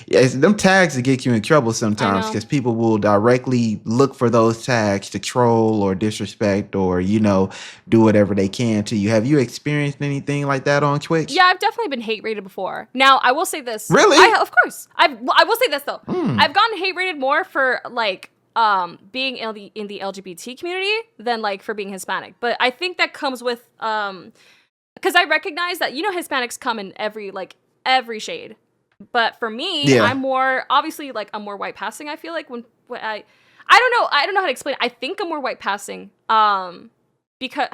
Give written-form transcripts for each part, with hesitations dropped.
Yeah, it's them tags that get you in trouble I sometimes know. because people will directly look for those tags to troll or disrespect or do whatever they can to you. Have you experienced anything like that on Yeah, Twitch? I've definitely been hate rated before. Now, I will say this. Really? Of course. I will say this though. Mm. I've gotten hate rated more for like being in the LGBT community than like for being Hispanic. But I think that comes with because I recognize that Hispanics come in every shade. But for me, Yeah. I'm more obviously like I'm more white passing. I feel like when I don't know how to explain it. I think I'm more white passing. Because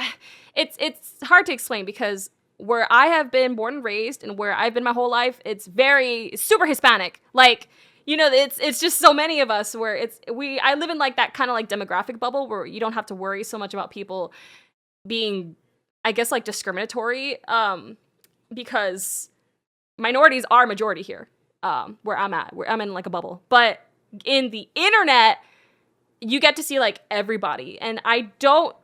it's hard to explain because where I have been born and raised and where I've been my whole life, it's super Hispanic. Like, it's just so many of us where I live in like that kind of like demographic bubble where you don't have to worry so much about people being, I guess, like discriminatory, because minorities are majority here, where I'm at, where I'm in like a bubble. But in the internet, you get to see like everybody, and I don't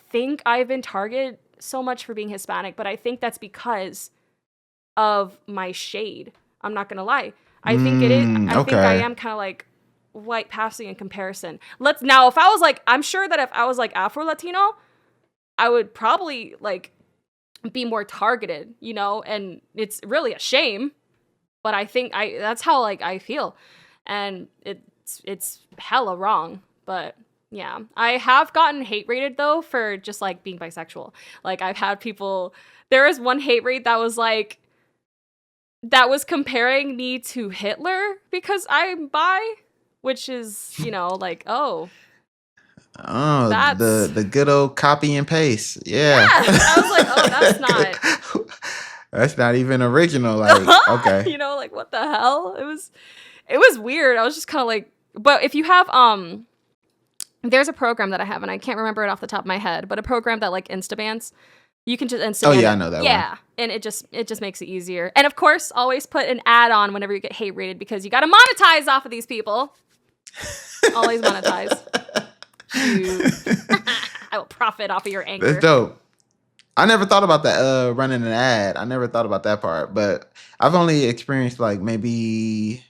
think I've been targeted so much for being Hispanic, but I think that's because of my shade. I'm not gonna lie. I think it is. Mm, I think I okay. am kind of like white passing in comparison. Let's now. If I was like, I'm sure that if I was like Afro Latino, I would probably like be more targeted. And it's really a shame, but I think that's how like I feel, and it's hella wrong, but. Yeah, I have gotten hate rated though for just like being bisexual. Like I've had people. There was one hate rate that was comparing me to Hitler because I'm bi, which is like, oh, Oh, that's the good old copy and paste. Yeah. yeah. I was like, oh, that's not. That's not even original. Like, okay. Like what the hell? It was weird. I was just kind of like, but if you have there's a program that I have and I can't remember it off the top of my head, but a program that like instabans. You can just Oh instant yeah, I it. know that one. Yeah. And it just makes it easier. And of course, always put an ad on whenever you get hate rated because you gotta monetize off of these people. Always monetize. Shoot. I will profit off of your That's anger. dope. I never thought about that running an ad. I never thought about that part, but I've only experienced like maybe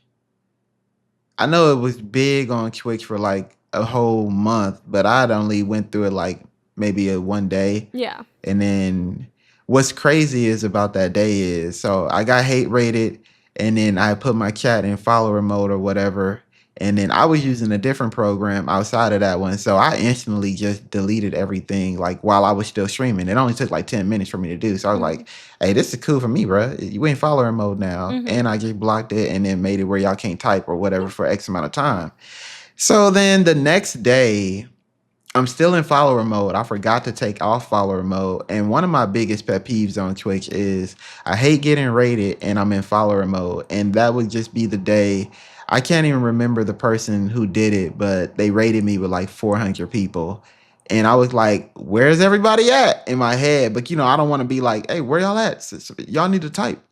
I know it was big on Twitch for like a whole month, but I'd only went through it like maybe a one day. Yeah. And then what's crazy is about that day is so I got hate rated and then I put my chat in follower mode or whatever. And then I was using a different program outside of that one. So I instantly just deleted everything like while I was still streaming. It only took like 10 minutes for me to do. So I was Mm-hmm. like, hey, this is cool for me, bro. You in follower mode now. Mm-hmm. And I just blocked it and then made it where y'all can't type or whatever Yeah. for X amount of time. So then the next day, I'm still in follower mode. I forgot to take off follower mode. And one of my biggest pet peeves on Twitch is I hate getting rated and I'm in follower mode. And that would just be the day. I can't even remember the person who did it, but they rated me with like 400 people. And I was like, where's everybody at in my head? But I don't want to be like, hey, where y'all at? Y'all need to type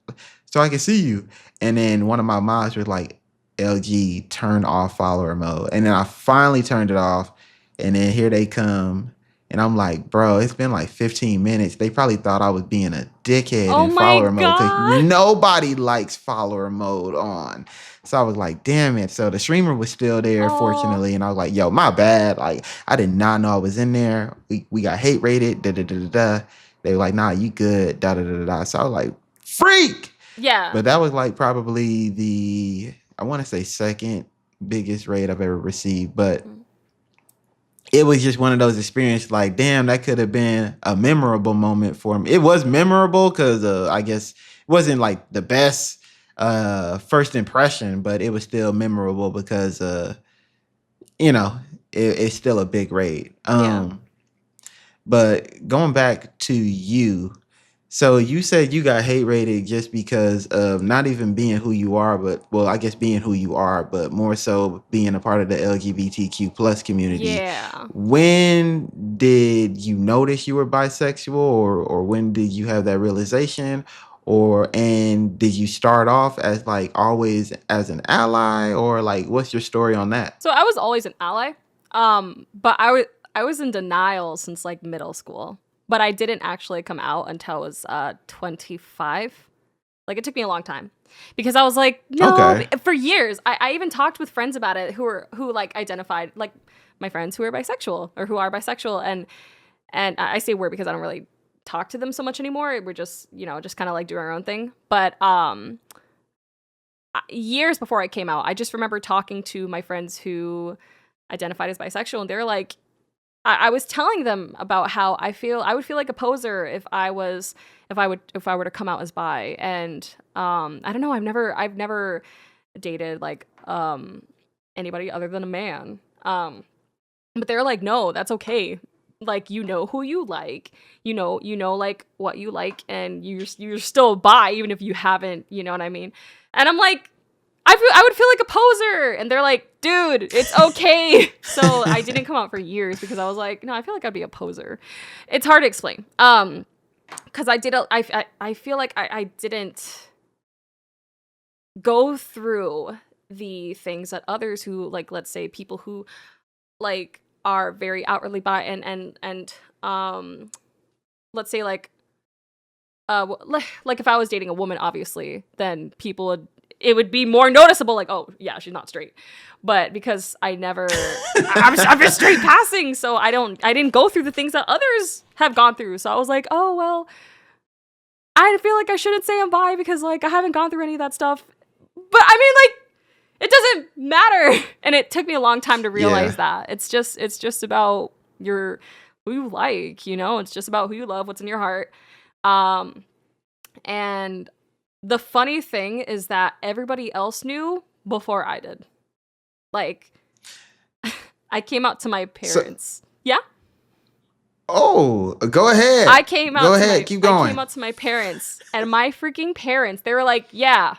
so I can see you. And then one of my mods was like, LG, turn off follower mode. And then I finally turned it off and then here they come. And I'm like, bro, it's been like 15 minutes. They probably thought I was being a dickhead Oh in my follower mode because god. nobody likes follower mode on. So I was like, damn it. So the streamer was still there, Oh. fortunately. And I was like, yo, my bad. Like, I did not know I was in there. We got hate rated. Da da da da da. They were like, nah, you good. Da da da da da. So I was like, freak. Yeah. But that was like probably I want to say second biggest rate I've ever received. But Mm-hmm. it was just one of those experiences like damn that could have been a memorable moment for me. It was memorable because I guess it wasn't like the best first impression, but it was still memorable because you know it's still a big raid. Yeah. But going back to you, so you said you got hate rated just because of not even being who you are, but well, I guess being who you are, but more so being a part of the LGBTQ plus community. Yeah. When did you notice you were bisexual, or when did you have that realization, and did you start off as like always as an ally, or like what's your story on that? So I was always an ally. But I was in denial since like middle school. But I didn't actually come out until I was 25. Like, it took me a long time because I was like, no, Okay. for years. I even talked with friends about it who like identified, like my friends who are bisexual or who are bisexual. And I say we're because I don't really talk to them so much anymore. We're just, just kind of like doing our own thing. But years before I came out, I just remember talking to my friends who identified as bisexual, and they're like, I was telling them about how I would feel like a poser if I were to come out as bi. And I don't know, I've never dated like anybody other than a man. But they're like, no, that's okay. Like, you know who you like, like what you like, and you're still bi even if you haven't, you know what I mean? And I'm like, I would feel like a poser, and they're like, dude, it's okay. So I didn't come out for years because I was like, no, I feel like I'd be a poser. It's hard to explain. Because I feel like I didn't go through the things that others who, like, let's say people who like are very outwardly bi and let's say like like if I was dating a woman, obviously, then it would be more noticeable, like, oh yeah, she's not straight. But because I'm just straight passing, so I didn't go through the things that others have gone through. So I was like, oh well, I feel like I shouldn't say I'm bi because like I haven't gone through any of that stuff. But I mean, like, it doesn't matter. And it took me a long time to realize that. It's just about who you like, it's just about who you love, what's in your heart. And the funny thing is that everybody else knew before I did. Like, I came out to my parents. Yeah? Oh, go ahead. I came out Keep going. I came out to my parents, and my freaking parents, they were like, yeah,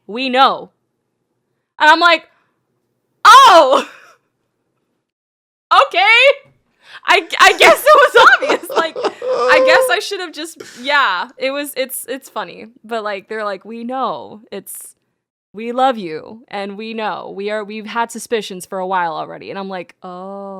we know. And I'm like, oh, okay. I guess it was obvious. Like, I guess I should have just, yeah, it's funny. But like, they're like, we know, we love you, and we know we've had suspicions for a while already. And I'm like, oh.